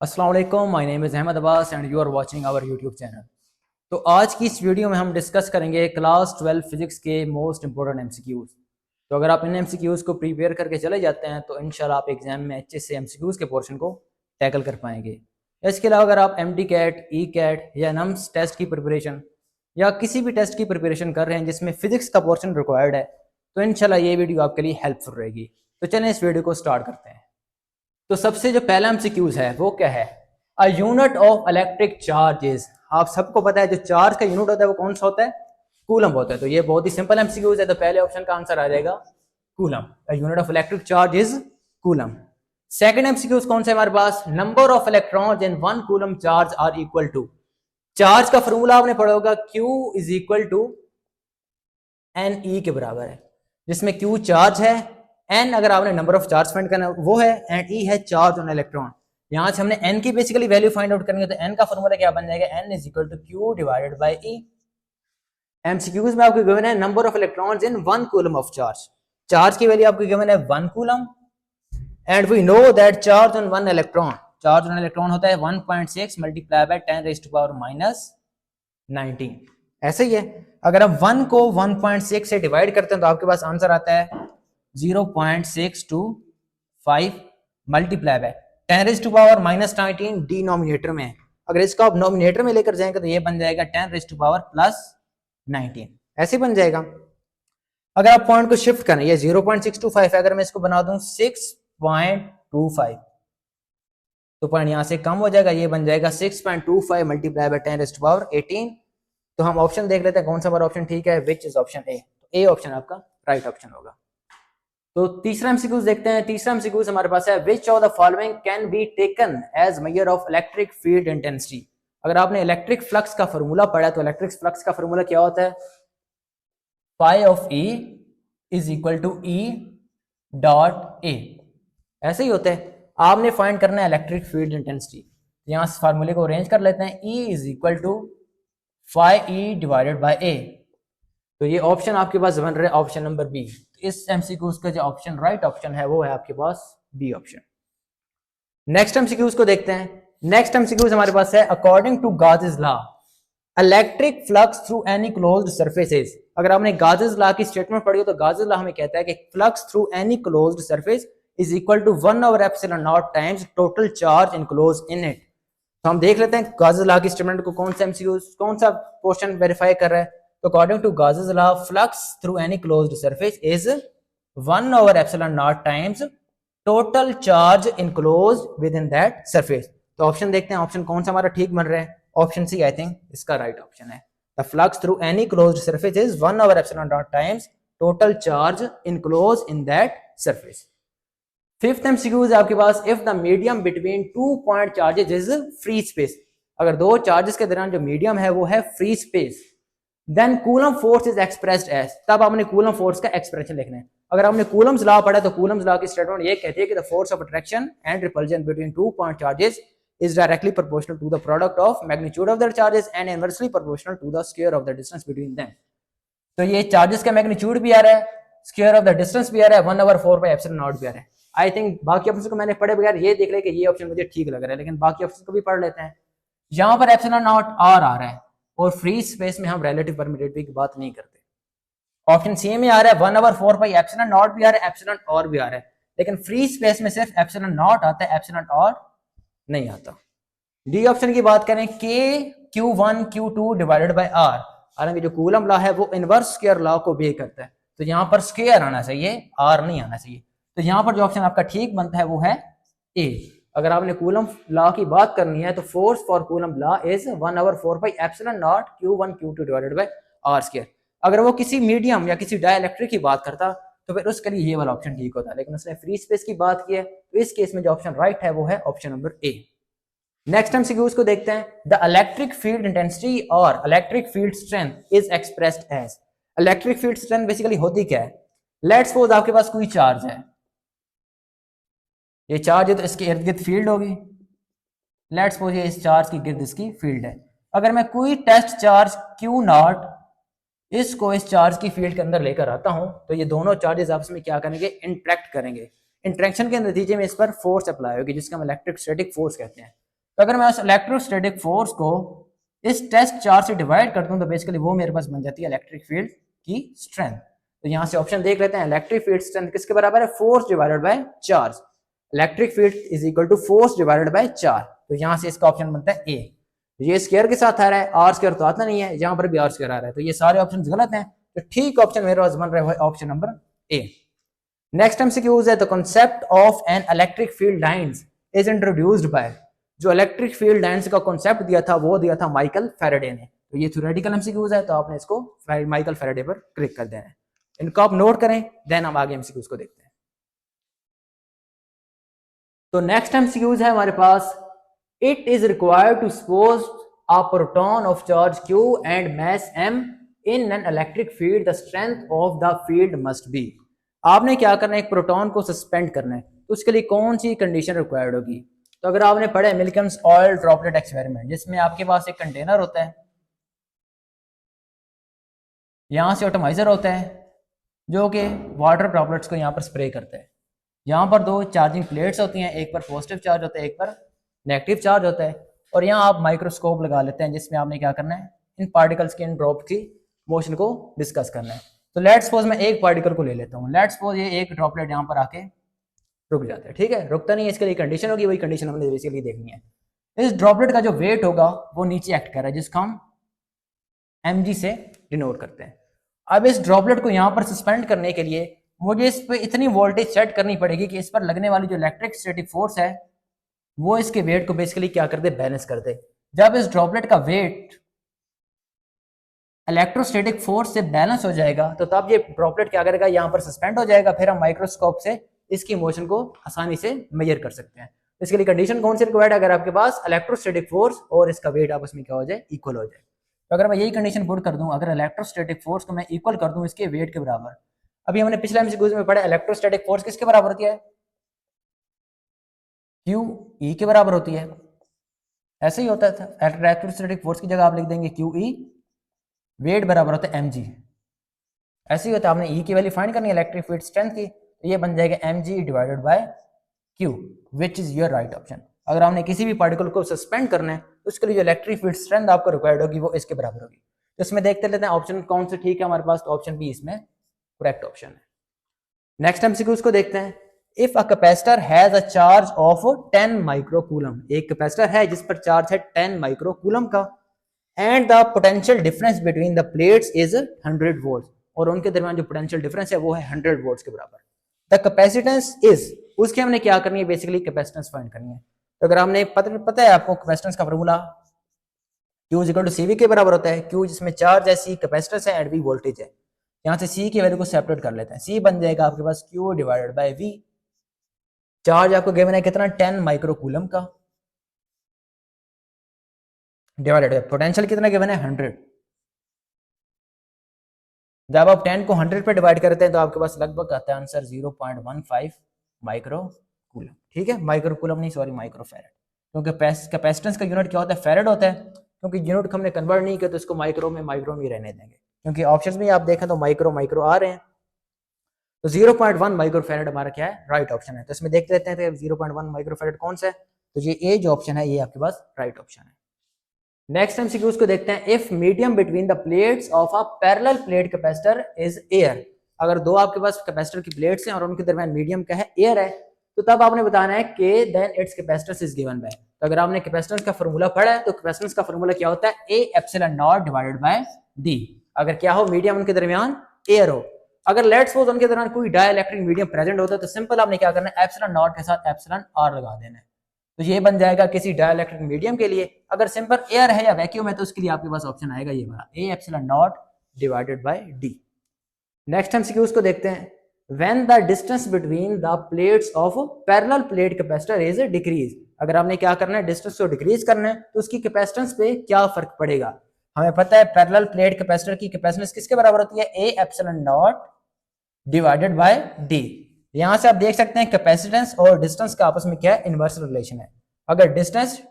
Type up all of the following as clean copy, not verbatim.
अस्सलाम वालेकुम, my name is Ahmad Abbas and you are watching our YouTube channel. तो आज की इस वीडियो में हम डिस्कस करेंगे क्लास 12 फिजिक्स के मोस्ट इंपॉर्टेंट एमसीक्यूज़। तो अगर आप इन एमसीक्यूज़ को प्रिपेयर करके चले जाते हैं तो इंशाल्लाह आप एग्जाम में अच्छे से एमसीक्यूज़ के पोर्शन को टैकल कर पाएंगे। इसके अलावा अगर आप एमडी कैट, ई कैट या नम्स टेस्ट की प्रिपरेशन या किसी भी टेस्ट की प्रिपरेशन कर रहे हैं जिसमें फिजिक्स का पोर्शन रिक्वायर्ड है तो इंशाल्लाह ये वीडियो आपके लिए हेल्पफुल रहेगी। तो चलें इस वीडियो को स्टार्ट करते हैं। तो सबसे जो पहला एमसीक्यूज है वो क्या है? अ यूनिट ऑफ इलेक्ट्रिक चार्जेस। आप सबको पता है जो चार्ज का यूनिट होता है वो कौन सा होता है? कूलम होता है। तो ये बहुत ही सिंपल एमसीक्यूज है, तो पहले ऑप्शन का आंसर आ जाएगा coulomb. A unit of electric charge is coulomb. Second MCQs कौन सा है हमारे पास? Number of electrons in one coulomb charge are equal to. Charge का फॉर्मूला आपने पढ़ा होगा, Q is equal to n e के बराबर है, जिसमें Q चार्ज है, N अगर आपने नंबर ऑफ चार्ज फाइंड करना वो है, एंड E है चार्ज ऑन इलेक्ट्रॉन। यहां से हमने N की बेसिकली वैल्यू फाइंड आउट करनी है, तो N का फॉर्मूला क्या बन जाएगा? N is equal to Q divided by E। MCQs में आपको गिवन है number of electrons in one coulomb of charge. Charge की वैल्यू आपको गिवन है 1 coulomb and we know that charge on electron होता है 1.6 multiply by 10 raise to power minus 19। ऐसे ही है, अगर हम 1 को 1.6 से डिवाइड करते हैं तो आपके पास आंसर आता है 0.625 multiply by 10 raise to power minus 19 denominator में। अगर इसको आप नोमिनेटर में लेकर जाएंगे तो ये बन जाएगा 10 रेज़ टू पावर प्लस 19, ऐसे बन जाएगा। अगर आप पॉइंट को शिफ्ट करें, ये 0.625 है, अगर मैं इसको बना दूं 6.25 तो पॉइंट यहां से कम हो जाएगा, ये बन जाएगा 6.25 multiply by 10 raise to power 18। तो हम ऑप्शन देख लेते हैं कौन सा हमारा ऑप्शन ठीक है, विच इज ऑप्शन ए। तो ए ऑप्शन आपका राइट ऑप्शन होगा। तो तीसरा एमसीक्यूज देखते हैं। तीसरा एमसीक्यूज हमारे पास है, which of the following can be taken as measure of electric field intensity. अगर आपने इलेक्ट्रिक फ्लक्स का फॉर्मूला पढ़ा तो इलेक्ट्रिक फ्लक्स का फॉर्मूला क्या होता है? Phi of E is equal to E dot A. ऐसे ही होता है, आपने फाइंड करना है इलेक्ट्रिक फील्ड इंटेंसिटी। यहां से फार्मूले को अरेंज कर लेते हैं, E is equal to phi E divided by A. तो ये ऑप्शन आपके पास बन रहा है ऑप्शन नंबर बी। तो इस एमसीक्यूज का जो ऑप्शन राइट ऑप्शन है वो है आपके पास बी ऑप्शन। नेक्स्ट एमसीक्यूज को देखते हैं। नेक्स्ट एमसीक्यूज हमारे पास है, according to Gauss law electric flux through any closed surfaces. अगर आपने गाउस लॉ की स्टेटमेंट पढ़ी हो तो गाउस लॉ हमें कहता है कि flux through any closed surface is equal to 1 over epsilon not times total charge enclosed in it. तो हम देख लेते हैं गाउस लॉ की स्टेटमेंट को, कौन सा एमसीक्यूज कौन सा क्वेश्चन वेरीफाई कर रहा है। तो according to Gauss law flux through any closed surface is 1 over epsilon not times total charge enclosed within that surface. तो ऑप्शन देखते हैं, ऑप्शन कौन सा हमारा ठीक बन रहा है? ऑप्शन सी आई थिंक इसका राइट ऑप्शन है। The flux through any closed surface is 1 over epsilon not times total charge enclosed in that surface. Fifth MCQ है आपके पास, if the medium between 2 point charges is free space. अगर दो charges के दरमियान जो medium है वो है free space, then coulomb force is expressed as. तब आपने कूलम फोर्स का एक्सप्रेशन लिखना है। अगर आपने कूलम्स लॉ पढ़ा तो कूलम्स लॉ की स्टेटमेंट ये कहती है कि the force of attraction and repulsion between 2 point charges is directly proportional to the product of magnitude of their charges and inversely proportional to the square of the distance between them। तो ये charges का magnitude भी आ रहा है, square of the distance भी आ रहा है, 1/4 by epsilon not भी आ रहा है। आई थिंक बाकी ऑप्शन को मैंने पढ़े बगैर ये देख लिया कि ये ऑप्शन मुझे ठीक लग रहा है, लेकिन बाकी ऑप्शन को भी पढ़ लेते हैं। यहाँ पर एप्सिलॉन नॉट आर आ रहा है और फ्री स्पेस में हम रिलेटिव परमिटिविटी की बात नहीं करते। ऑप्शन सी में आ रहा है 1/4 बाय एप्सिलॉन नॉट भी आ रहा है, एप्सिलॉन और भी आ रहा है, लेकिन फ्री स्पेस में सिर्फ एप्सिलॉन नॉट आता है, एप्सिलॉन और नहीं आता। डी ऑप्शन की बात करें, के Q1 Q2 divided by are. हालांकि जो कूलम लॉ है वो इनवर्स स्क्वायर लॉ को बे करता है, तो यहाँ पर स्क्वायर आना चाहिए, आर नहीं आना चाहिए। तो यहाँ पर जो ऑप्शन आपका ठीक बनता है वो है ए। अगर आपने कूलम लॉ की बात करनी है तो force for coulomb law is 1/4 by epsilon naught Q1 Q2 divided by R square. अगर वो किसी मीडियम या किसी डाइलेक्ट्रिक की बात करता तो फिर उसके लिए ये वाला ऑप्शन ठीक होता, लेकिन उसने फ्री स्पेस की बात की है, तो इस केस में जो ऑप्शन राइट है वो है option number A. Next MCQs को देखते हैं। द इलेक्ट्रिक फील्ड इंटेंसिटी और electric field strength is expressed as. Electric field strength basically होती क्या है? लेट्स सपोज आपके पास कोई चार्ज है, ये चार्ज है तो इसके इर्द गिर्द फील्ड होगी। लेट्स सपोज ये इस चार्ज के गिर्द इसकी फील्ड है। अगर मैं कोई टेस्ट चार्ज Q0 इसको इस चार्ज की फील्ड के अंदर लेकर आता हूं तो ये दोनों चार्जेस आपस में क्या करेंगे? इंटरेक्ट करेंगे। इंटरेक्शन के नतीजे में इस पर फोर्स अप्लाई होगी जिसका हम इलेक्ट्रिक स्टैटिक फोर्स कहते हैं। तो अगर मैं उस इलेक्ट्रोस्टैटिक फोर्स को इस टेस्ट चार्ज से डिवाइड करता हूँ तो बेसिकली वो मेरे पास बन जाती है इलेक्ट्रिक फील्ड की स्ट्रेंथ। तो यहाँ से ऑप्शन देख लेते हैं, इलेक्ट्रिक फील्ड स्ट्रेंथ किसके बराबर है, force divided by charge. Electric field is equal to force divided by charge. तो यहाँ से इसका ऑप्शन बनता है ए। ये स्क्वायर के साथ आ रहा है, आर स्क्वायर तो आता नहीं है, यहाँ पर भी आर स्क्वायर आ रहा है, तो ये सारे ऑप्शन गलत हैं। तो ठीक ऑप्शन मेरे पास बन रहा है option number A. Next MCQs है, the concept of an electric field lines is introduced by. जो इलेक्ट्रिक फील्ड लाइंस का कांसेप्ट दिया था वो दिया था माइकल फैराडे ने। तो ये थ्योरेटिकल एमसीक्यूज है, तो आपने इसको माइकल फैराडे पर क्लिक कर देना है। इनको आप नोट करें, देन हम आगे एमसीक्यूज को देखते हैं। तो नेक्स्ट एमसीक्यूज है हमारे पास, it is required to suppose a proton of charge q and mass m in an electric field, the strength of the field must be. आपने क्या करना है, एक प्रोटॉन को सस्पेंड करना है, तो उसके लिए कौन सी कंडीशन रिक्वायर्ड होगी। तो अगर आपने पढ़ा है मिल्किंस ऑयल ड्रॉपलेट एक्सपेरिमेंट, जिसमें आपके पास एक कंटेनर होता है, यहां से ऑटोमाइजर होता है जो कि वाटर ड्रॉपलेट्स को यहाँ पर स्प्रे करता है। यहाँ पर दो चार्जिंग प्लेट्स होती हैं, एक पर पॉजिटिव चार्ज होता है, एक पर नेगेटिव चार्ज होता है, और यहाँ आप माइक्रोस्कोप लगा लेते हैं जिसमें आपने क्या करना है, इन पार्टिकल्स के इन ड्रॉप की मोशन को डिस्कस करना है। तो लेट्स सपोज मैं एक पार्टिकल को ले लेता हूँ, लेट्स सपोज ये एक ड्रॉपलेट यहाँ पर आके रुक जाता है, ठीक है, रुकता नहीं है, इसके लिए कंडीशन होगी, वही कंडीशन हमने बेसिकली देखनी है। इस ड्रॉपलेट का जो वेट होगा वो नीचे एक्ट कर रहा है, जिसको हम mg से डिनोट करते हैं। अब इस ड्रॉपलेट को यहाँ पर सस्पेंड करने के लिए मुझे इस पर इतनी वोल्टेज सेट करनी पड़ेगी कि इस पर लगने वाली जो इलेक्ट्रिक स्टैटिक फोर्स है वो इसके वेट को बेसिकली क्या कर दे, बैलेंस कर दे। जब इस ड्रॉपलेट का वेट इलेक्ट्रोस्टैटिक फोर्स से बैलेंस हो जाएगा तो तब ये ड्रॉपलेट क्या करेगा, यहाँ पर सस्पेंड हो जाएगा, फिर हम माइक्रोस्कोप से इसकी मोशन को आसानी से मेजर कर सकते हैं। इसके लिए कंडीशन कौन सी रिक्वायर्ड है, अगर आपके पास इलेक्ट्रोस्टैटिक फोर्स और इसका वेट आपस में क्या हो जाए, इक्वल हो जाए। तो अगर मैं यही कंडीशन पुट कर दूं, अगर इलेक्ट्रोस्टैटिक फोर्स को मैं इक्वल कर दूं इसके वेट के बराबर, अभी हमने पिछले एमसीक्यूज में पढ़ा इलेक्ट्रोस्टैटिक फोर्स किसके बराबर होती है, क्यू ई के बराबर होती है। ऐसे ही होता था, इलेक्ट्रोस्टैटिक फोर्स की जगह आप लिख देंगे क्यू ई, वेट बराबर होता है एम जी। ऐसे ही होता है, आपने ई की वैल्यू फाइंड करनी है इलेक्ट्रिक फील्ड स्ट्रेंथ की, तो ये बन जाएगा M G divided by Q, which is your right option. अगर आपने किसी भी पार्टिकल को सस्पेंड करना है तो उसके लिए जो इलेक्ट्रिक फील्ड स्ट्रेंथ आपको रिक्वायर्ड होगी वो इसके बराबर होगी। तो इसमें देखते लेते हैं ऑप्शन कौन से ठीक है हमारे पास, तो ऑप्शन बी इसमें करेक्ट ऑप्शन है। नेक्स्ट एमसीक्यूज को देखते हैं। If a capacitor has a charge of 10 microcoulomb, एक कैपेसिटर है जिस पर चार्ज है 10 माइक्रोकूलम का, and the potential difference between the plates is 100 volt, और उनके दरमियान जो पोटेंशियल डिफरेंस है वो है 100 वोल्ट्स के बराबर। द कैपेसिटेंस इज, उसकी हमने क्या करनी है, बेसिकली कैपेसिटेंस फाइंड करनी है। तो अगर हमने पता है आपको कैपेसिटेंस का formula Q equal to CV के बराबर होता है। Q जिसमें चार्ज है, C कैपेसिटेंस है, एंड V वोल्टेज है। यहाँ से C की वैल्यू को सेपरेट कर लेते हैं, C बन जाएगा आपके पास Q divided by V। Charge आपको गिवन है कितना, 10 माइक्रोकूलम का, डिवाइडेड बाय पोटेंशियल कितना गिवन है, 100। जब आप 10 को 100 पे डिवाइड करते हैं तो आपके पास लगभग आता है आंसर 0.15 माइक्रोकूलम। ठीक है, माइक्रोकूलम नहीं, सॉरी माइक्रोफैरड, क्योंकि कैपेसिटेंस का यूनिट क्या होता है, फैरड होता है। क्योंकि यूनिट हमने कन्वर्ट नहीं किया तो इसको माइक्रो में ही रहने देंगे, क्योंकि ऑप्शंस में आप देखें तो माइक्रो आ रहे हैं। तो 0.1 माइक्रोफैरड हमारा क्या है, राइट ऑप्शन है। तो इसमें देख लेते हैं 0.1 माइक्रोफैरड कौन सा है, तो ये ए जो ऑप्शन है ये आपके पास राइट ऑप्शन है। नेक्स्ट एमसीक्यूज को देखते हैं। If medium between the plates of a parallel plate capacitor is air, अगर दो आपके पास कैपेसिटर की प्लेट्स हैं और उनके दरमियान मीडियम क्या है, एयर है, तो तब आपने बताना है के then it's capacitance is given by. तो अगर आपने कैपेसिटेंस का फार्मूला पढ़ा है तो कैपेसिटेंस का फार्मूला क्या होता है, A epsilon not divided by D. अगर क्या हो, मीडियम उनके दरमियान एयर हो। अगर लेट्स सपोज उनके दरमियान कोई डाइइलेक्ट्रिक मीडियम प्रेजेंट होता है तो सिंपल आपने क्या करना है, एप्सिलॉन नॉट के साथ एप्सिलॉन आर लगा देना है। तो ये बन जाएगा किसी डाइइलेक्ट्रिक मीडियम के लिए। अगर सिंपल एयर है या वैक्यूम है तो उसके लिए आपके पास ऑप्शन आएगा ये वाला, A epsilon not divided by D. Next MCQs को देखते हैं। When the distance between the plates of parallel plate capacitor is decrease, अगर आपने क्या करना है, डिस्टेंस को डिक्रीज करना है तो उसकी कैपेसिटेंस पे क्या फर्क पड़ेगा। हमें पता है पैरेलल प्लेट कैपेसिटर की कैपेसिटेंस किसके बराबर होती है, A epsilon not divided by D. यहां से आप देख सकते हैं कैपेसिटेंस और डिस्टेंस का आपस में क्या है, इनवर्स रिलेशन है। अगर डिस्टेंस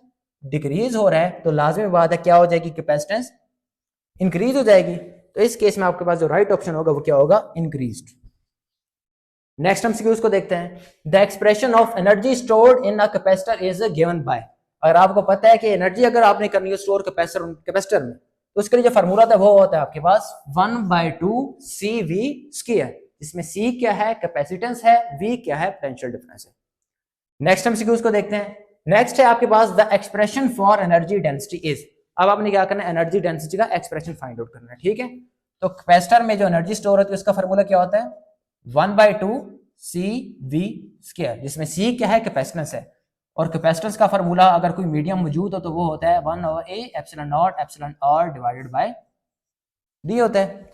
डिक्रीज हो रहा है तो लाजमी बात है क्या हो जाएगी, कैपेसिटेंस इंक्रीज हो जाएगी। तो इस केस में आपके पास जो राइट ऑप्शन होगा वो क्या होगा, इंक्रीज्ड। नेक्स्ट एमसीक्यूज को देखते हैं। The expression of energy stored in a capacitor is given bye, अगर आपको पता है कि एनर्जी अगर आपने करनी है स्टोर कैपेसिटर में, तो उसके लिए जो फार्मूला था वो होता है आपके पास 1/2 CV², इसमें C क्या है, कैपेसिटेंस है, V क्या है, पोटेंशियल डिफरेंस है। नेक्स्ट हम सीक्वेंस को देखते हैं। नेक्स्ट है आपके पास the expression for energy density is. अब आपने क्या करना है, एनर्जी डेंसिटी का एक्सप्रेशन फाइंड आउट करना है, ठीक है। तो कैपेसिटर में जो एनर्जी स्टोर होती है उसका फार्मूला क्या होता है, 1/2 CV², जिसमें C क्या है, कैपेसिटेंस है, और कैपेसिटेंस का फार्मूला अगर कोई मीडियम मौजूद हो तो वो होता है 1/A∁0∈R डिवाइडेड बाय D होता है।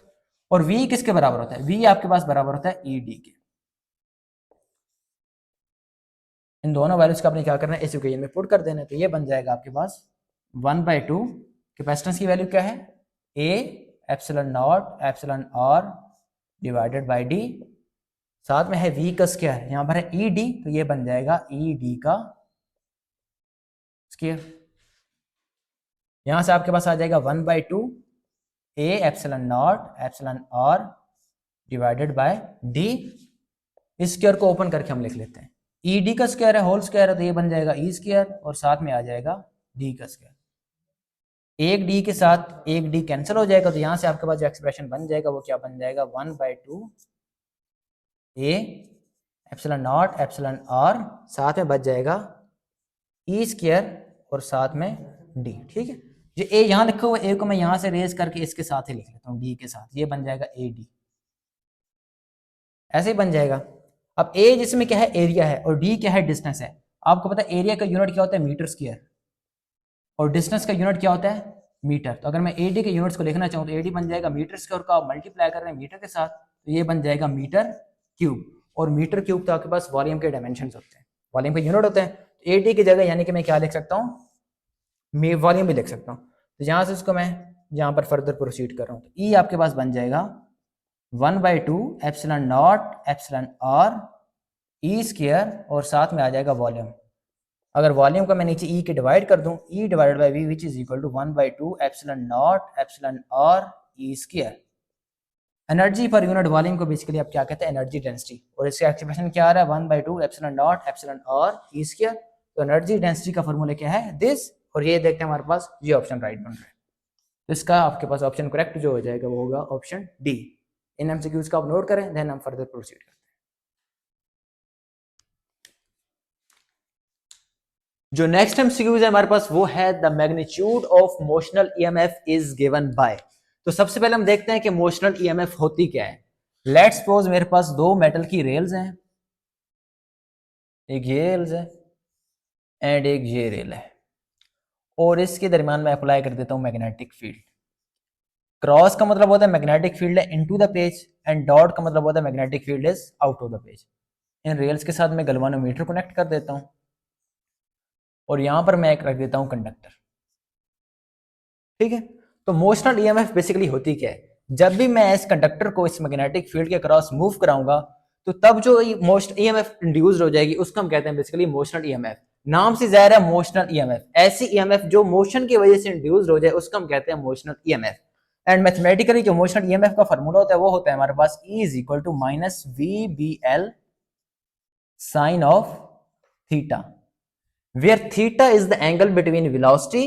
और V किसके बराबर होता है, V आपके पास बराबर होता है ED के। इन दोनों वैल्यूज का आपने क्या करना है, इस इक्वेशन में पुट कर देना है। तो ये बन जाएगा आपके पास 1/2, कैपेसिटेंस की वैल्यू क्या है, A∁0∈R डिवाइडेड बाय D, साथ में है V का स्क्वायर, यहां पर है ED, तो ये बन जाएगा ED का स्क्वायर। यहां से आपके पास आ जाएगा 1/2 A∁0∈R डिवाइडेड बाय D। इस स्क्वायर को ओपन करके हम लिख लेते हैं, ED का स्क्वायर है, होल स्क्वायर है, तो ये बन जाएगा E स्क्वायर, और साथ में आ जाएगा D का स्क्वायर। एक D के साथ एक D कैंसिल हो जाएगा, तो यहां से आपके पास जो एक्सप्रेशन बन जाएगा वो क्या बन जाएगा, 1/2 A∁0∈R, साथ में बच जाएगा E स्क्वायर और साथ में D, ठीक है। जो A यहाँ लिखा हुआ A को मैं यहां से रेज करके इसके साथ ही लिख लेता हूँ, D के साथ, ये बन जाएगा AD, ऐसे ही बन जाएगा। अब A जिसमें क्या है, एरिया है, और D क्या है, डिस्टेंस है। आपको पता है एरिया का यूनिट क्या होता है, मीटर स्क्वायर, और डिस्टेंस का यूनिट क्या होता है, मीटर। तो अगर मैं AD के यूनिट्स को लिखना चाहूँ तो AD बन जाएगा मीटर स्क्वायर का मल्टीप्लाई कर रहे हैं मीटर के साथ, तो ये बन जाएगा मीटर क्यूब। और मीटर क्यूब तो आपके पास वॉल्यूम के डायमेंशन होते हैं, वॉल्यूम के यूनिट होते हैं। तो AD की जगह यानी कि मैं क्या लिख सकता हूँ, वॉल्यूम भी लिख सकता हूँ। तो यहाँ से उसको मैं यहाँ पर फर्दर प्रोसीड कर रहा हूँ, तो E आपके पास बन जाएगा 1/2 ε0 E स्क्वायर, और साथ में आ जाएगा वॉल्यूम। अगर वॉल्यूम का मैं नीचे E के डिवाइड कर दूं, E divided by V which is equal to 1/2 ε0 E square. Energy per unit volume को बेसिकली आप क्या कहते हैं, एनर्जी डेंसिटी, और इसका एक्सप्रेशन क्या आ रहा है, 1/2 ε0 E स्क्वायर। तो एनर्जी डेंसिटी का फॉर्मूला क्या है, दिस, और ये देखते हैं हमारे पास ये ऑप्शन राइट बन रहा है। तो इसका आपके पास ऑप्शन करेक्ट जो हो जाएगा वो होगा ऑप्शन डी। इन एमसीक्यूज का आप नोट करें, देन हम फर्दर प्रोसीड करते हैं। जो नेक्स्ट एमसीक्यूज है हमारे पास वो है the magnitude of motional EMF is given by. तो सबसे पहले हम देखते हैं कि मोशनल ईएमएफ होती क्या है। लेट्स सपोज मेरे पास दो मेटल की रेल्स हैं, एक ये रेल्स है एंड एक ये रेल है, और इसके दरमियान मैं अप्लाई कर देता हूं मैग्नेटिक फील्ड। क्रॉस का मतलब होता है मैग्नेटिक फील्ड है into the page, and dot का मतलब होता है magnetic field is out of the page. In rails के साथ मैं गैल्वानोमीटर कनेक्ट कर देता हूं, और यहां पर मैं एक रख देता हूं कंडक्टर, ठीक है। तो मोशनल ईएमएफ बेसिकली होती क्या है, जब भी मैं इस कंडक्टर को इस मैग्नेटिक फील्ड के क्रॉस मूव कराऊंगा तो तब जो मोशन ईएमएफ इंड्यूस्ड हो जाएगी उसको हम कहते हैं बेसिकली मोशनल ईएमएफ। नाम से जाहिर है मोशनल ईएमएफ, ऐसी ईएमएफ जो मोशन की वजह से इंड्यूस्ड हो जाए उसको हम कहते हैं मोशनल ईएमएफ। एंड मैथमेटिकली जो मोशनल ईएमएफ का फार्मूला होता है वो होता है हमारे पास E is equal to minus VBL sine of theta, where theta is the angle between velocity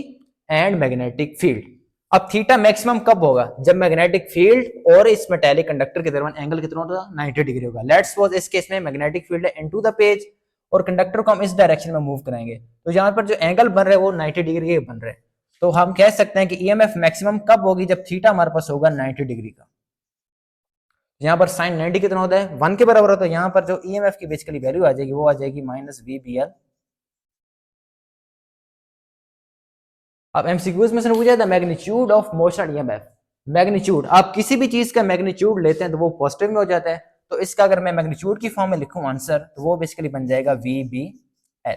and magnetic field. अब थीटा मैक्सिमम कब होगा, जब मैग्नेटिक फील्ड और इस मेटालिक कंडक्टर के दरमियान एंगल कितना होगा, 90 डिग्री होगा। लेट्स सपोज इस केस में मैग्नेटिक फील्ड है इनटू द पेज, और कंडक्टर को हम इस डायरेक्शन में मूव कराएंगे, तो यहां पर जो एंगल बन रहे हैं वो 90 डिग्री के बन रहे हैं। तो हम कह सकते हैं कि ईएमएफ मैक्सिमम कब होगी, जब थीटा हमारे पास होगा 90 डिग्री का। यहाँ पर साइन 90 कितना होता है, 1 के बराबर होता है। यहाँ पर जो ईएमएफ की बेसिकली वैल्यू आ जाएगी वो आ जाएगी माइनस VBL। अब एमसीक्यूज में से पूछा था magnitude of motion EMF. Magnitude, आप किसी भी चीज का मैग्नीट्यूड लेते हैं तो वो पॉजिटिव में हो जाता है, तो इसका अगर मैं मैग्नीट्यूड की फॉर्म में लिखूं आंसर, तो वो बेसिकली बन जाएगा VBL।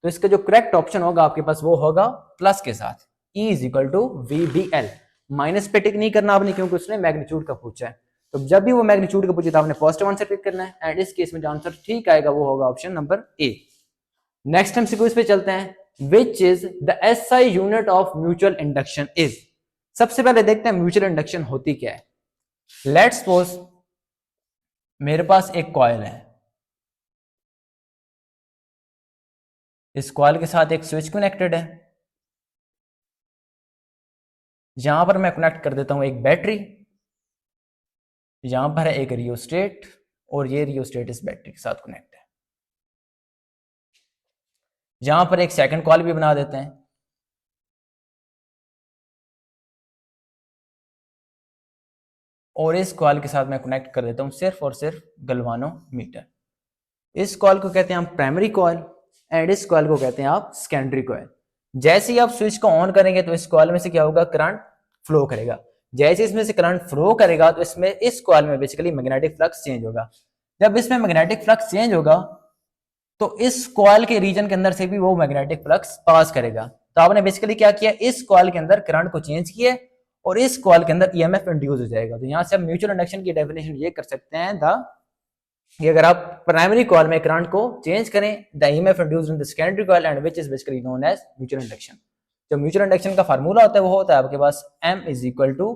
तो इसका जो करेक्ट ऑप्शन होगा आपके पास वो होगा प्लस के साथ, E is equal to VBL। Minus पे टिक नहीं करना आपने क्योंकि उसने मैग्नीट्यूड का पूछा है, तो जब भी वो मैग्नीट्यूड का पूछे तो आपने पॉजिटिव आंसर पिक करना है, एंड इस केस में जो आंसर ठीक आएगा वो होगा option number A. Next MCQs पे चलते हैं, which is the SI unit of mutual induction is। सबसे पहले देखते हैं म्यूचुअल इंडक्शन होती क्या है। लेट्स सपोज मेरे पास एक कॉइल है, इस कॉइल के साथ एक स्विच कनेक्टेड है, यहां पर मैं कनेक्ट कर देता हूं एक बैटरी, यहां पर है एक रियोस्टेट, और ये रियोस्टेट इस बैटरी के साथ कनेक्ट है। यहां पर एक सेकंड कॉइल भी बना देते हैं, और इस कॉइल के साथ मैं कनेक्ट कर देता हूं सिर्फ और सिर्फ गलवानोमीटर। इस कॉइल को कहते हैं हम प्राइमरी कॉइल, एंड इस कॉइल को कहते हैं आप सेकेंडरी कॉइल। जैसे ही आप स्विच को ऑन करेंगे तो इस कॉइल में से क्या होगा, करंट फ्लो करेगा। जैसे इसमें से करंट फ्लो करेगा तो इसमें इस कॉइल में बेसिकली मैग्नेटिक फ्लक्स चेंज होगा। जब इसमें मैग्नेटिक फ्लक्स चेंज होगा तो इस कॉइल के रीजन के अंदर से भी वो मैग्नेटिक फ्लक्स पास करेगा। तो आपने बेसिकली क्या किया, इस कॉइल के अंदर करंट को चेंज किया और इस कॉइल के अंदर ईएमएफ इंड्यूस हो जाएगा। तो यहां से आप म्यूचुअल इंडक्शन की डेफिनेशन ये कर सकते हैं कि अगर आप प्राइमरी कॉइल में करंट को चेंज करें, the EMF induced in the secondary coil and which is basically known as mutual induction. जो म्यूचुअल इंडक्शन का फार्मूला होता है वो होता है आपके पास M is equal to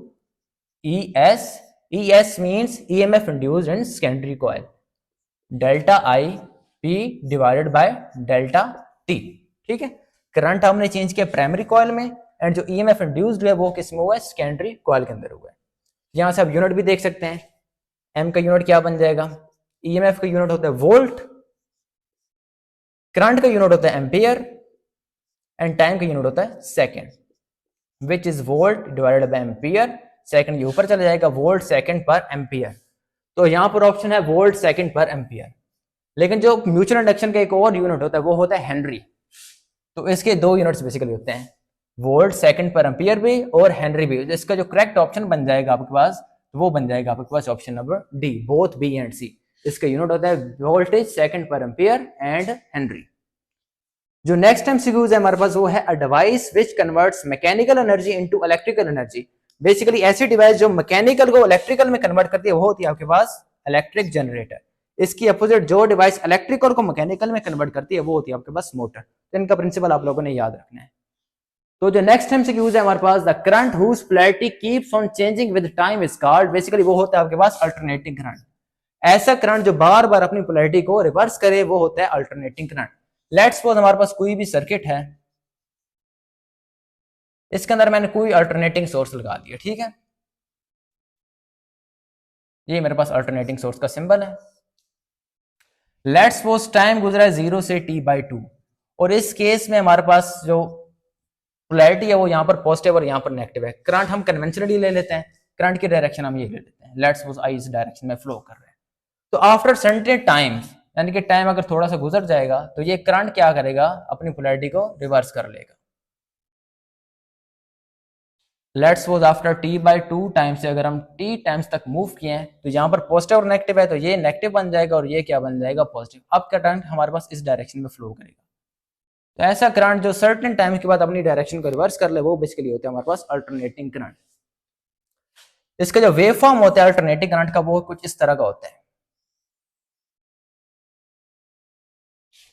ES means EMF induced in secondary coil, delta I P divided by delta T। ठीक है, करंट हमने चेंज किया प्राइमरी कॉइल में, एंड जो ईएमएफ इंड्यूस्ड है वो किस में हुआ है, सेकेंडरी कॉइल के अंदर हुआ है। यहां से आप यूनिट भी देख सकते हैं, M का यूनिट क्या बन जाएगा, ईएमएफ का यूनिट होता है वोल्ट, करंट का यूनिट होता है एम्पियर, एंड टाइम का यूनिट होता है second, which is volt divided by ampere. Second के ऊपर चला जाएगा, वोल्ट सेकंड पर एम्पियर। तो यहां पर ऑप्शन है वोल्ट सेकंड पर एम्पियर। लेकिन जो म्यूचुअल इंडक्शन का एक और यूनिट होता है वो होता है हेनरी। तो इसके दो यूनिट्स बेसिकली होते हैं, वोल्ट सेकंड पर एम्पियर भी और हेनरी भी। इसका जो करेक्ट ऑप्शन बन जाएगा आपके पास, तो वो बन जाएगा आपके पास option number D, both B and C. इसका यूनिट होता है voltage second per ampere and henry. जो नेक्स्ट एमसीक्यूज है हमारे पास वो है a device which converts mechanical energy into electrical energy. Basically ऐसी डिवाइस जो मैकेनिकल को इलेक्ट्रिकल में कन्वर्ट करती है वो होती है आपके पास इलेक्ट्रिक जनरेटर। इसकी अपोजिट जो डिवाइस इलेक्ट्रिकल को मैकेनिकल में कन्वर्ट करती है वो होती है आपके पास मोटर। तो इनका प्रिंसिपल आप लोगों ने याद रखना है। तो जो नेक्स्ट एमसीक्यूज है हमारे पास, the current whose polarity keeps on changing with time is called. Basically वो होता है आपके पास अल्टरनेटिंग करंट। ऐसा करंट जो बार बार अपनी पोलैरिटी को रिवर्स करे वो होता है अल्टरनेटिंग करंट। लेट्स सपोज हमारे पास कोई भी सर्किट है, इसके अंदर मैंने कोई अल्टरनेटिंग सोर्स लगा दिया, ठीक है, ये मेरे पास अल्टरनेटिंग सोर्स का सिंबल है। लेट्स सपोज टाइम गुजरा है 0 से t/2, और इस केस में हमारे पास जो पोलैरिटी है वो यहाँ पर पॉजिटिव और यहाँ पर नेगेटिव है। करंट हम कन्वेंशनली ले लेते हैं, करंट की डायरेक्शन हम ये ले लेते हैं, लेट्स सपोज I इस डायरेक्शन में फ्लो कर रहे हैं। तो आफ्टर सर्टेन टाइम्स, यानी कि टाइम अगर थोड़ा सा गुजर जाएगा तो ये करंट क्या करेगा, अपनी पोलैरिटी को रिवर्स कर लेगा। Let's suppose after t/2 time से अगर हम t टाइम्स तक मूव किए हैं तो यहाँ पर पॉजिटिव और नेगेटिव है, तो ये नेगेटिव बन जाएगा और ये क्या बन जाएगा, पॉजिटिव। अब करंट हमारे पास इस डायरेक्शन में फ्लो करेगा। तो ऐसा करंट जो सर्टेन टाइम के बाद अपनी डायरेक्शन को रिवर्स कर ले वो बेसिकली होता है हमारे पास अल्टरनेटिंग करंट। इसका जो वेव फॉर्म होता है अल्टरनेटिंग करंट का वो कुछ इस तरह का होता है।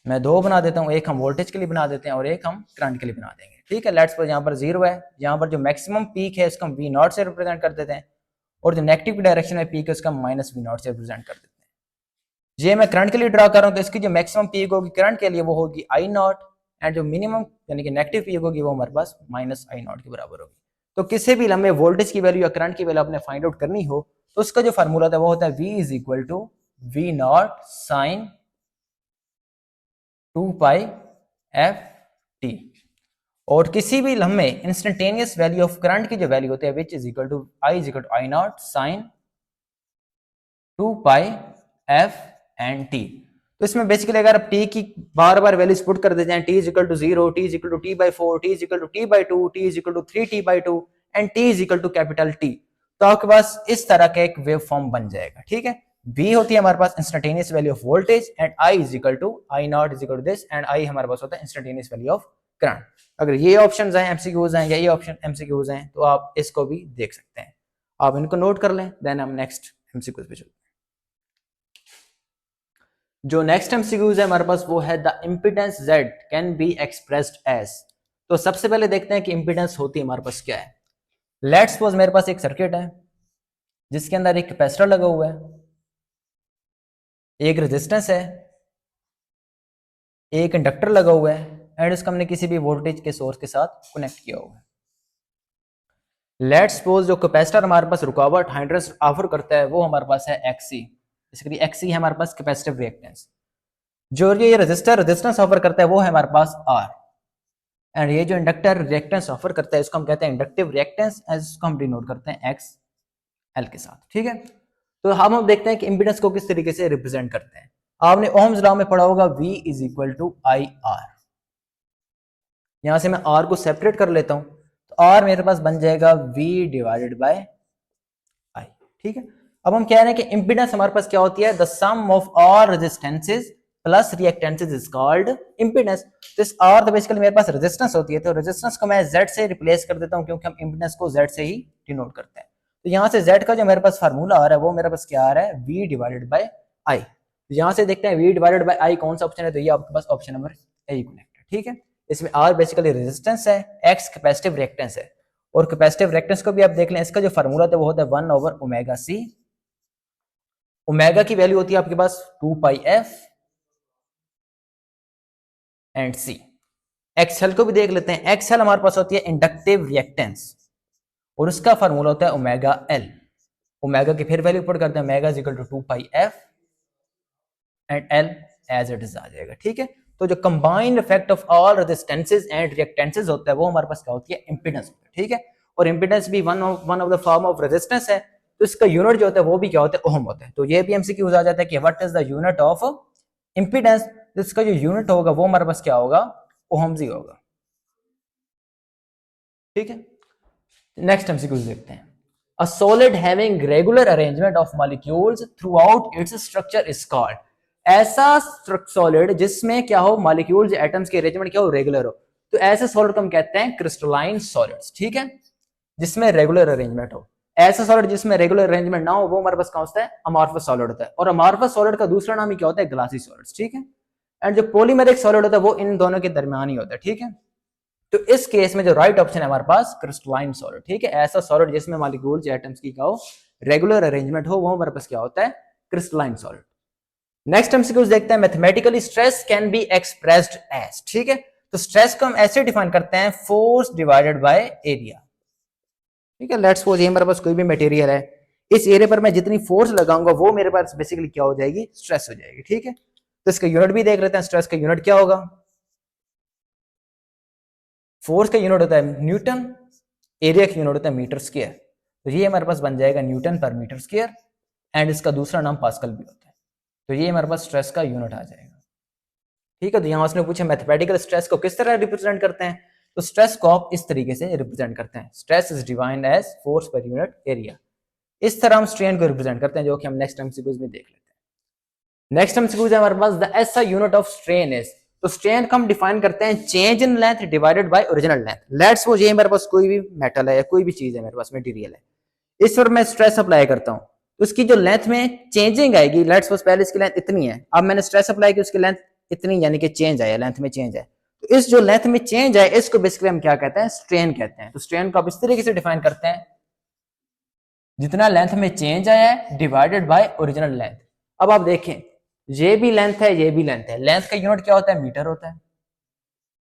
मैं दो बना देता हूं, एक हम वोल्टेज के लिए बना देते हैं और एक हम करंट के लिए बना देंगे, ठीक है। लेट्स सपोज यहाँ पर 0 है, यहाँ पर जो मैक्सिमम पीक है इसको हम V0 से रिप्रेजेंट कर देते हैं, और जो नेगेटिव की डायरेक्शन में पीक है उसका -V0 से रिप्रेजेंट कर देते हैं। ये मैं करंट के लिए ड्रा कर रहा हूँ, तो इसकी जो मैक्सिमम पीक होगी करंट के लिए वो होगी I0, एंड जो मिनिमम यानी कि नेगेटिव पीक होगी वो हमारे पास -I0 के बराबर होगी। तो किसी भी लम्बे वोल्टेज की वैल्यू या करंट की वैल्यू आपने फाइंड आउट करनी हो तो उसका जो फार्मूला होता है वो होता है V is equal to V0 sine 2π/f t। और किसी भी लम्हे इंस्टेंटेनियस वैल्यू ऑफ करंट की जो वैल्यू होती है which is equal to I0 sine 2π/f and t। तो इसमें बेसिकली अगर आप t की बार बार वैल्यूज पुट कर देते हैं, t is equal to 0, t is equal to t/4, t is equal to t/2, t is equal to 3t/2 and t is equal to capital T, तो आपके पास इस तरह का एक वेव फॉर्म बन जाएगा, ठीक है। V होती है हमारे पास instantaneous value of voltage, and I is equal to I0 is equal to this, and I हमारे पास होता है इंस्टेंटेनियस वैल्यू ऑफ करंट। अगर ये ऑप्शंस हैं एमसीक्यूज हैं या ये ऑप्शन एमसीक्यूज हैं तो आप इसको भी देख सकते हैं, आप इनको नोट कर लें, देन हम नेक्स्ट एमसीक्यूज पे चलते हैं। जो नेक्स्ट एमसीक्यूज है हमारे पास वो है the impedance Z can be expressed as. तो सबसे पहले देखते हैं कि इंपिडेंस होती है हमारे पास क्या है। लेट्स सपोज मेरे पास एक सर्किट है जिसके अंदर एक कैपेसिटर लगा हुआ है, एक रेजिस्टेंस है, एक इंडक्टर लगा हुआ है, एंड इसको हमने किसी भी वोल्टेज के सोर्स के साथ कनेक्ट किया हुआ है। लेट्स सपोज जो कैपेसिटर हमारे पास रुकावट 100 ऑफर करता है वो हमारे पास है XC, बेसिकली XC है हमारे पास कैपेसिटिव रिएक्टेंस। जो ये रेजिस्टर रेजिस्टेंस ऑफर करता है वो है हमारे पास R, एंड ये जो इंडक्टर रिएक्टेंस ऑफर करता है इसको हम कहते हैं इंडक्टिव रिएक्टेंस, इसको हम डिनोट करते हैं XL के साथ। ठीक है, तो हम देखते हैं कि इंपेडेंस को किस तरीके से रिप्रेजेंट करते हैं। आपने ओम्स लॉ में पढ़ा होगा V is equal to IR। यहां से मैं R को सेपरेट कर लेता हूं तो R मेरे पास बन जाएगा V डिवाइडेड बाय I। ठीक है, अब हम कह रहे हैं कि इंपेडेंस हमारे पास क्या होती है, the sum of all resistances plus reactances is called impedance. This R तो बेसिकली मेरे पास रेजिस्टेंस होती है, तो रेजिस्टेंस को मैं Z से रिप्लेस कर देता हूं क्योंकि हम इंपेडेंस को Z से ही डिनोट करते हैं। तो यहां से Z का जो मेरे पास फार्मूला आ रहा है वो मेरे पास क्या आ रहा है, V डिवाइडेड बाय I। तो यहां से देखते हैं V डिवाइडेड बाय I कौन सा ऑप्शन है, तो ये आपके पास ऑप्शन नंबर A कनेक्ट है। ठीक है, इसमें R बेसिकली रेजिस्टेंस है, X कैपेसिटिव रिएक्टेंस है, और कैपेसिटिव रिएक्टेंस को भी आप देख लें, इसका जो फार्मूला था वो होता है 1/ओमेगा C। ओमेगा की वैल्यू होती है आपके पास 2πf एंड C। XL को भी देख लेते हैं, XL हमारे पास होती है इंडक्टिव रिएक्टेंस और उसका फार्मूला होता है ओमेगा L। ओमेगा की फिर वैल्यू पुट करते हैं, omega is equal to 2πf and L as it is आ जाएगा। ठीक है, तो जो combined effect of all resistances and reactances होता है वो हमारे पास क्या होती है, इंपेडेंस। ठीक है, और इंपेडेंस भी one of the form of resistance है, तो इसका यूनिट जो होता है वो भी क्या होता है, ओम होता है। तो ये भी एमसीक्यू आ जाता है कि what is the unit of impedance, इसका जो यूनिट होगा वो हमारे पास क्या होगा, ओम्स ही होगा। ठीक है, नेक्स्ट एमसीक्यू देखते हैं। A solid having regular arrangement of molecules throughout its structure is called। ऐसा सॉलिड जिसमें क्या हो, मॉलिक्यूल्स एटम्स के अरेंजमेंट क्या हो, रेगुलर हो, तो ऐसे सॉलिड को हम कहते हैं क्रिस्टलाइन सॉलिड्स। ठीक है, जिसमें रेगुलर अरेंजमेंट हो। ऐसा सॉलिड जिसमें रेगुलर अरेंजमेंट ना हो वो हमारे पास कौन सा है, अमॉर्फस सॉलिड होता है, और अमॉर्फस सॉलिड का दूसरा नाम ही क्या होता है, ग्लासी सॉलिड्स। ठीक है, एंड जो पॉलीमेरिक सॉलिड होता है वो इन दोनों के दरमियान ही होता है। ठीक है, तो इस केस में जो राइट ऑप्शन है हमारे पास क्रिस्टलाइन सॉलिड। ठीक है, ऐसा सॉलिड जिसमें मॉलिक्यूल्स एटम्स की क्या हो, रेगुलर अरेंजमेंट हो, वो हमारे पास क्या होता है, क्रिस्टलाइन सॉलिड। नेक्स्ट एमसीक्यू देखते हैं, mathematically stress can be expressed as. ठीक है, तो स्ट्रेस को हम ऐसे डिफाइन करते हैं, फोर्स डिवाइडेड बाय एरिया। ठीक है, लेट्स सपोज ये मेरे पास कोई भी मटेरियल है, इस एरिया पर मैं जितनी फोर्स लगाऊंगा वो मेरे पास बेसिकली क्या हो जाएगी, स्ट्रेस हो जाएगी। ठीक है, तो इसका यूनिट भी देख लेते हैं, स्ट्रेस का यूनिट क्या होगा, फोर्स का यूनिट होता है न्यूटन, एरिया का यूनिट होता है मीटर स्क्वायर। तो ये हमारे पास बन जाएगा न्यूटन पर मीटर स्क्वायर, एंड इसका दूसरा नाम पास्कल भी होता है। तो ये हमारे पास स्ट्रेस का यूनिट आ जाएगा। ठीक है, तो यहां उसने पूछा मैथमेटिकल स्ट्रेस को किस तरह रिप्रेजेंट करते हैं, तो स्ट्रेस को आप इस तरीके से रिप्रेजेंट करते हैं, stress is defined as force per unit area. इस तरह हम स्ट्रेन को रिप्रेजेंट करते हैं, जो कि हम नेक्स्ट एमसीक्यूज में देख लेते हैं। नेक्स्ट एमसीक्यूज है हमारे पास, the SI unit of strain is. तो स्ट्रेन को हम डिफाइन करते हैं change in length divided by original length. Let's suppose ये मेरे पास कोई भी मेटल है या कोई भी चीज है, मेरे पास मटेरियल है, इस पर मैं स्ट्रेस अप्लाई करता हूं तो उसकी जो लेंथ में चेंजिंग आएगी। लेट्स सपोज पहले इसकी लेंथ इतनी है, अब मैंने स्ट्रेस अप्लाई की, उसकी लेंथ इतनी, यानी कि चेंज आया, लेंथ में चेंज है। तो इस जो लेंथ में चेंज आए इसको बेसिकली हम क्या कहते हैं, स्ट्रेन कहते हैं। तो स्ट्रेन को आप इस तरीके से डिफाइन करते हैं, जितना लेंथ में चेंज आया है डिवाइडेड बाय ओरिजिनल लेंथ। अब आप देखें, ये भी लेंथ है, ये भी लेंथ है, लेंथ का यूनिट क्या होता है, मीटर होता है,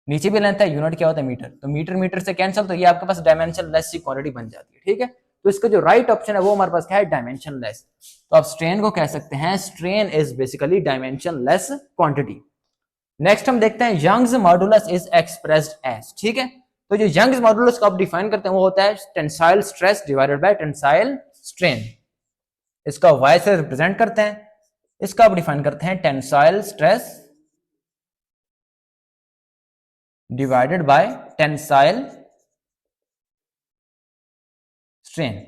नीचे भी लेंथ है, यूनिट क्या होता है, मीटर। तो मीटर मीटर से कैंसिल, तो ये आपके पास डायमेंशन लेस की क्वांटिटी बन जाती है। ठीक है, तो इसका जो राइट ऑप्शन है वो हमारे पास क्या है, डायमेंशन लेस। तो आप स्ट्रेन को कह सकते हैं strain is basically dimensionless quantity. Next हम देखते हैं Young's modulus is expressed as. ठीक है, तो जो यंग्स मॉडुलस को आप डिफाइन करते हैं वो होता है tensile stress divided by tensile strain. इसका वाई से रिप्रेजेंट करते हैं, इसका आप डिफाइन करते हैं tensile stress divided by tensile strain.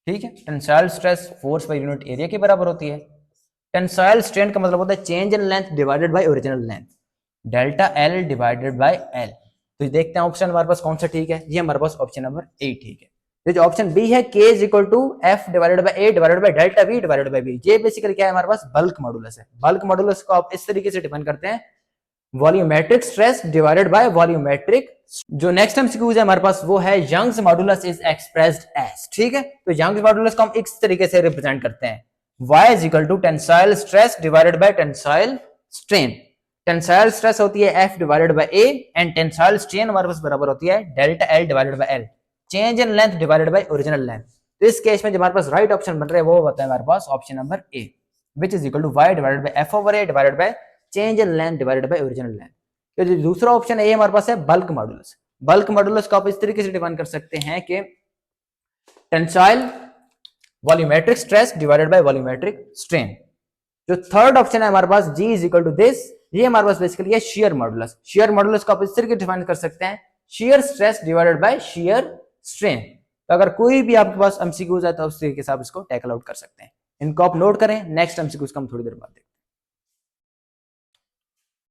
ठीक है, tensile stress force per unit area के बराबर होती है, टेंसाइल स्ट्रेन का मतलब होता है change in length divided by original length, delta L divided by L. तो देखते हैं ऑप्शन हमारे पास कौन सा ठीक है, ये हमारे पास ऑप्शन नंबर ए ठीक है। ये जो ऑप्शन बी है, K is equal to F divided by A divided by delta V divided by B, ये बेसिकली क्या है हमारे पास, बल्क मॉडुलस है। बल्क मॉडुलस को आप इस तरीके से डिफाइन करते हैं, volumetric stress divided by volumetric. जो नेक्स्ट एमसीक्यू है हमारे पास वो है Young's modulus is expressed as. ठीक है, तो यंग्स मॉडुलस को हम इस तरीके से रिप्रेजेंट करते हैं, y is equal to tensile stress divided by tensile strain. Tensile stress होती है F divided by A and tensile strain हमारे पास बराबर होती है delta L divided by L, change in length divided by original length. तो इस case में जो हमारे पास राइट ऑप्शन बन रहा है वो होता है हमारे पास option number A, which is equal to y divided by f over a divided by change in length divided by original length। तो जो दूसरा ऑप्शन है ये हमारे पास है बल्क मॉडुलस। बल्क मॉडुलस को आप इस तरीके से डिफाइन कर सकते हैं कि tensile volumetric stress divided by volumetric strain. जो थर्ड ऑप्शन है हमारे पास G is equal to this, ये हमारे पास बेसिकली है शेयर मॉडुलस। शेयर मॉडुलस को आप इस तरीके से डिफाइन कर सकते हैं shear stress divided by shear strain. तो अगर कोई भी आपके पास एमसीक्यूज है तो उस तरीके से आप इसको टैकल आउट कर सकते हैं। इनको आप नोट करें, नेक्स्ट एमसीक्यूज को हम थोड़ी देर बाद देखते हैं।